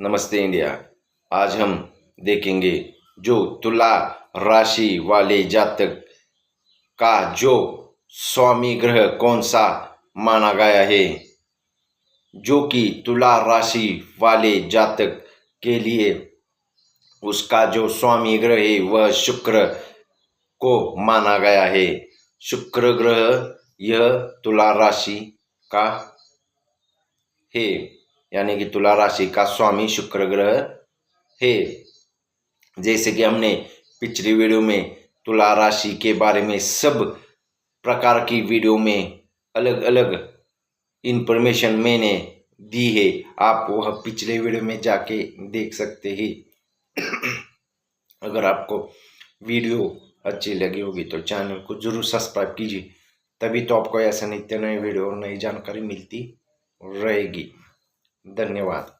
नमस्ते इंडिया। आज हम देखेंगे जो तुला राशि वाले जातक का जो स्वामी ग्रह कौन सा माना गया है। जो कि तुला राशि वाले जातक के लिए उसका जो स्वामी ग्रह है वह शुक्र को माना गया है। शुक्र ग्रह यह तुला राशि का है, यानी कि तुला राशि का स्वामी शुक्र ग्रह है। जैसे कि हमने पिछली वीडियो में तुला राशि के बारे में सब प्रकार की वीडियो में अलग अलग इंफॉर्मेशन मैंने दी है, आप वह पिछले वीडियो में जाके देख सकते हैं। अगर आपको वीडियो अच्छी लगी होगी तो चैनल को जरूर सब्सक्राइब कीजिए, तभी तो आपको ऐसे नित्य नए वीडियो और नई जानकारी मिलती रहेगी। धन्यवाद।